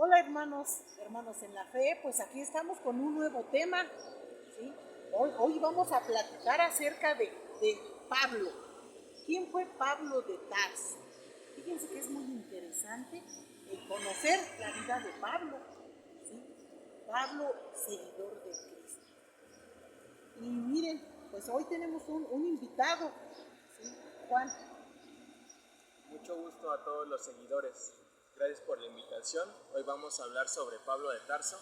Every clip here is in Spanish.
Hola hermanos en la fe, pues aquí estamos con un nuevo tema, ¿sí? Hoy vamos a platicar acerca de Pablo. ¿Quién fue Pablo de Tarso? Fíjense que es muy interesante conocer la vida de Pablo, ¿sí? Pablo, seguidor de Cristo. Y miren, pues hoy tenemos un invitado, ¿sí? Juan. Mucho gusto a todos los seguidores. Gracias por la invitación. Hoy vamos a hablar sobre Pablo de Tarso.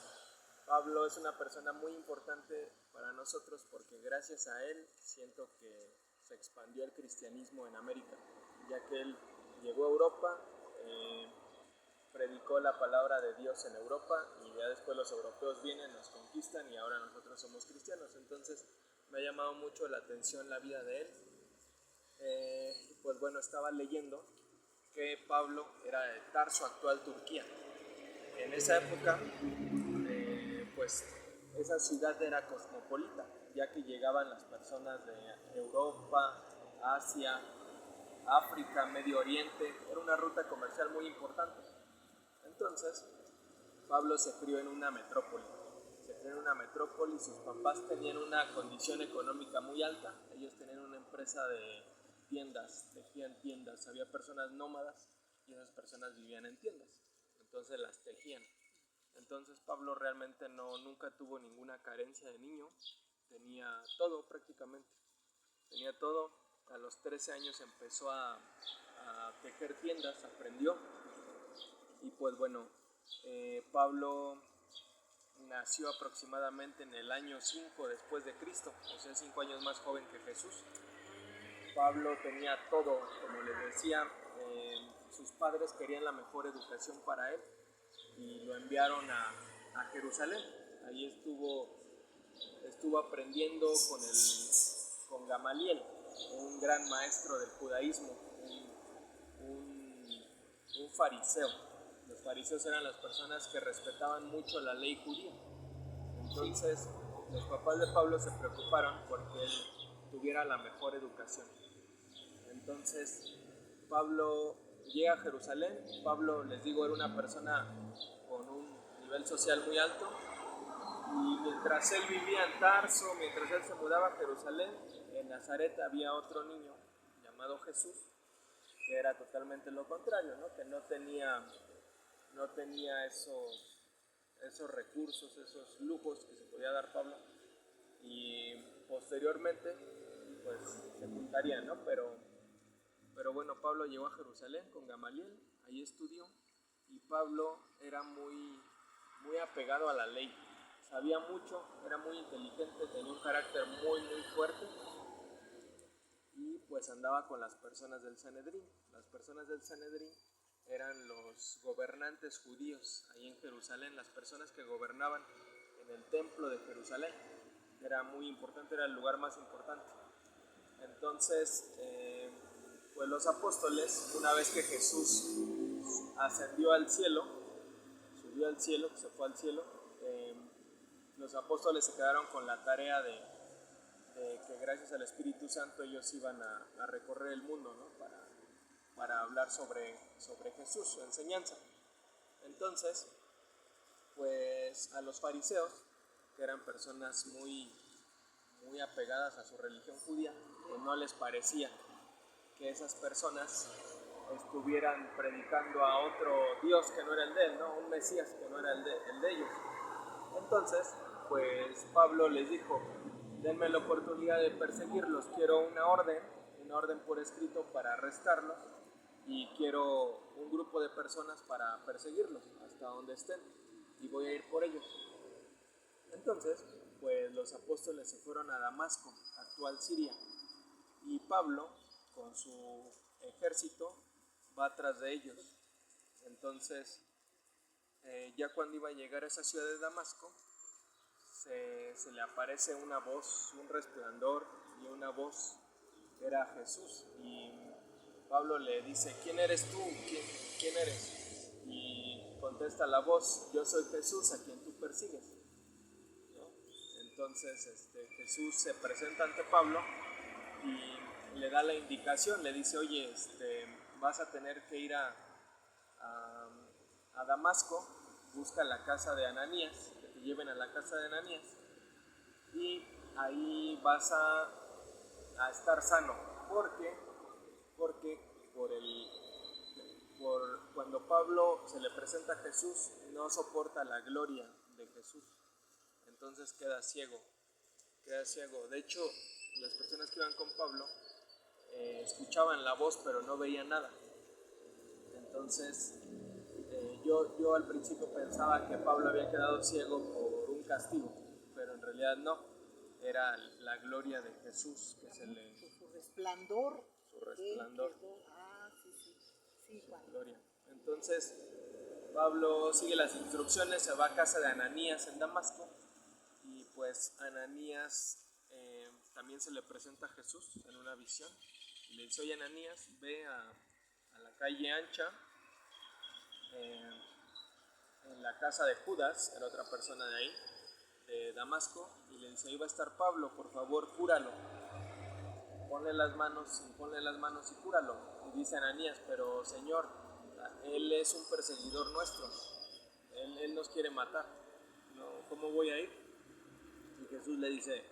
Pablo es una persona muy importante para nosotros porque gracias a él siento que se expandió el cristianismo en América, ya que él llegó a Europa, predicó la palabra de Dios en Europa y ya después los europeos vienen, nos conquistan y ahora nosotros somos cristianos. Entonces me ha llamado mucho la atención la vida de él. Pues bueno, estaba leyendo que Pablo era de Tarso, actual Turquía. En esa época, pues esa ciudad era cosmopolita, ya que llegaban las personas de Europa, Asia, África, Medio Oriente. Era una ruta comercial muy importante. Entonces, Pablo se crió en una metrópoli. Se crió en una metrópoli, sus papás tenían una condición económica muy alta. Ellos tenían una empresa de tiendas, tejían tiendas. Había personas nómadas y esas personas vivían en tiendas. Entonces las tejían. Entonces Pablo realmente nunca tuvo ninguna carencia de niño. Tenía todo prácticamente. Tenía todo. A los 13 años empezó a tejer tiendas, aprendió. Y pues bueno, Pablo nació aproximadamente en el año 5 después de Cristo, o sea, 5 años más joven que Jesús. Pablo tenía todo, como les decía, sus padres querían la mejor educación para él y lo enviaron a Jerusalén. Ahí estuvo aprendiendo con Gamaliel, un gran maestro del judaísmo, un fariseo. Los fariseos eran las personas que respetaban mucho la ley judía. Entonces, los papás de Pablo se preocuparon porque él tuviera la mejor educación. Entonces, Pablo llega a Jerusalén. Pablo, les digo, era una persona con un nivel social muy alto. Y mientras él vivía en Tarso, mientras él se mudaba a Jerusalén, en Nazaret había otro niño llamado Jesús, que era totalmente lo contrario, ¿no? Que no tenía esos recursos, esos lujos que se podía dar Pablo. Y posteriormente, pues se juntarían, ¿no? Pero bueno, Pablo llegó a Jerusalén con Gamaliel, ahí estudió, y Pablo era muy apegado a la ley. Sabía mucho, era muy inteligente, tenía un carácter muy fuerte, y pues andaba con las personas del Sanedrín. Las personas del Sanedrín eran los gobernantes judíos ahí en Jerusalén, las personas que gobernaban en el templo de Jerusalén. Era muy importante, era el lugar más importante. Entonces, pues los apóstoles, una vez que Jesús ascendió al cielo, subió al cielo, se fue al cielo, los apóstoles se quedaron con la tarea de que gracias al Espíritu Santo ellos iban a recorrer el mundo, ¿no? Para hablar sobre Jesús, su enseñanza. Entonces, pues a los fariseos, que eran personas muy apegadas a su religión judía, pues no les parecía que esas personas estuvieran predicando a otro Dios que no era el de él, ¿no? Un Mesías que no era el de ellos. Entonces, pues Pablo les dijo, denme la oportunidad de perseguirlos, quiero una orden por escrito para arrestarlos y quiero un grupo de personas para perseguirlos hasta donde estén y voy a ir por ellos. Entonces, pues los apóstoles se fueron a Damasco, actual Siria, y Pablo, con su ejército, va tras de ellos. Entonces, ya cuando iba a llegar a esa ciudad de Damasco, se le aparece una voz, un resplandor y una voz, era Jesús. Y Pablo le dice, ¿quién eres tú? ¿Quién eres? Y contesta la voz, yo soy Jesús a quien tú persigues, ¿no? Entonces Jesús se presenta ante Pablo y le da la indicación, le dice, oye, vas a tener que ir a Damasco busca la casa de Ananías, que te lleven a la casa de Ananías, y ahí vas a estar sano, porque cuando Pablo se le presenta a Jesús, no soporta la gloria de Jesús, entonces queda ciego. De hecho, las personas que iban con Pablo escuchaban la voz, pero no veían nada. Entonces, yo al principio pensaba que Pablo había quedado ciego por un castigo, pero en realidad no, era la gloria de Jesús que se le... Su resplandor. Su resplandor. Sí, Juan. Gloria. Entonces, Pablo sigue las instrucciones, se va a casa de Ananías en Damasco, y pues Ananías también se le presenta a Jesús en una visión, y le dice: oye, Ananías, ve a la calle ancha, en la casa de Judas, era otra persona de ahí, de Damasco, y le dice: ahí va a estar Pablo, por favor, cúralo, ponle las manos y cúralo. Y dice Ananías: pero Señor, él es un perseguidor nuestro, él nos quiere matar, no, ¿cómo voy a ir? Y Jesús le dice: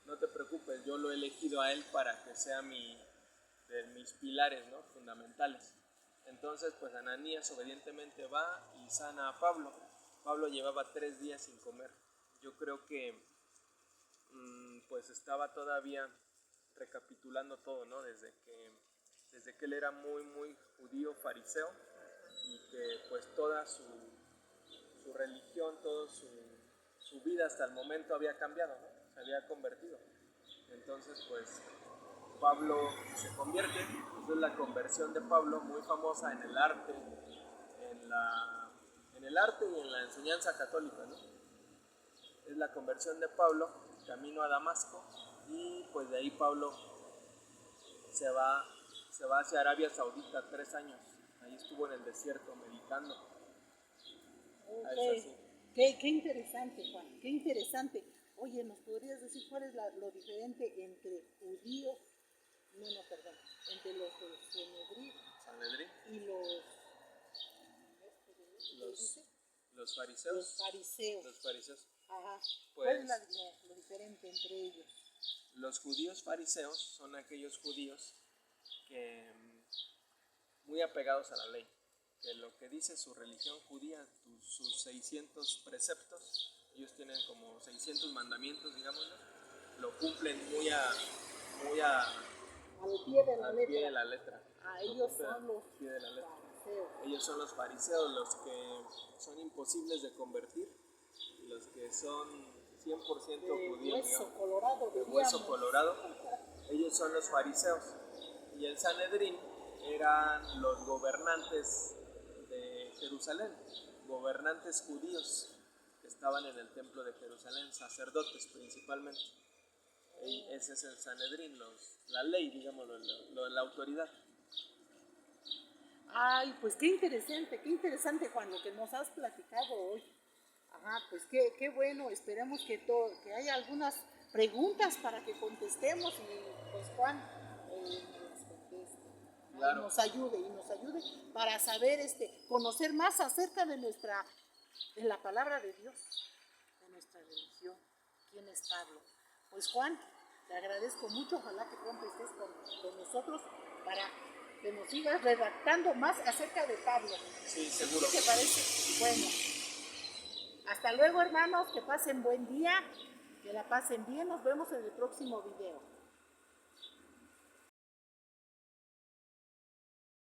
no te preocupes, yo lo he elegido a él para que sea de mis pilares, ¿no?, fundamentales. Entonces, pues Ananías obedientemente va y sana a Pablo. Pablo llevaba 3 días sin comer. Yo creo que pues estaba todavía recapitulando todo, ¿no? Desde que él era muy, muy judío, fariseo, y que pues toda su religión, toda su vida hasta el momento había cambiado, ¿no? Se había convertido. Entonces, pues Pablo se convierte. Esa es la conversión de Pablo, muy famosa en el arte, y en la enseñanza católica, ¿no? Es la conversión de Pablo, camino a Damasco, y pues de ahí Pablo se va hacia Arabia Saudita 3 años. Ahí estuvo en el desierto meditando. Okay. Qué interesante, Juan, qué interesante. Oye, ¿nos podrías decir cuál es lo diferente entre judíos, entre los de Sanedrín y los fariseos? Los fariseos. Ajá. Pues, ¿cuál es lo diferente entre ellos? Los judíos fariseos son aquellos judíos que muy apegados a la ley, que lo que dice su religión judía, sus 600 preceptos, ellos tienen como 600 mandamientos, digámoslo, lo cumplen muy al pie de la pie de la letra. Ellos son los fariseos. Ellos son los fariseos, los que son imposibles de convertir, los que son 100% judíos, de hueso colorado. Ellos son los fariseos. Y el Sanedrín eran los gobernantes de Jerusalén, gobernantes judíos que estaban en el templo de Jerusalén, sacerdotes principalmente. Ese es el Sanedrín, la ley, digámoslo, la autoridad. Ay, pues qué interesante, Juan, lo que nos has platicado hoy. Ajá, pues qué bueno, esperemos que haya algunas preguntas para que contestemos, y pues Juan nos conteste. Claro. Y nos ayude para saber, conocer más acerca de la palabra de Dios, de nuestra religión, quién es Pablo. Pues Juan, te agradezco mucho, ojalá que pronto estés con nosotros para que nos sigas redactando más acerca de Pablo. Sí, seguro. ¿Qué te parece? Bueno, hasta luego, hermanos, que pasen buen día, que la pasen bien, nos vemos en el próximo video.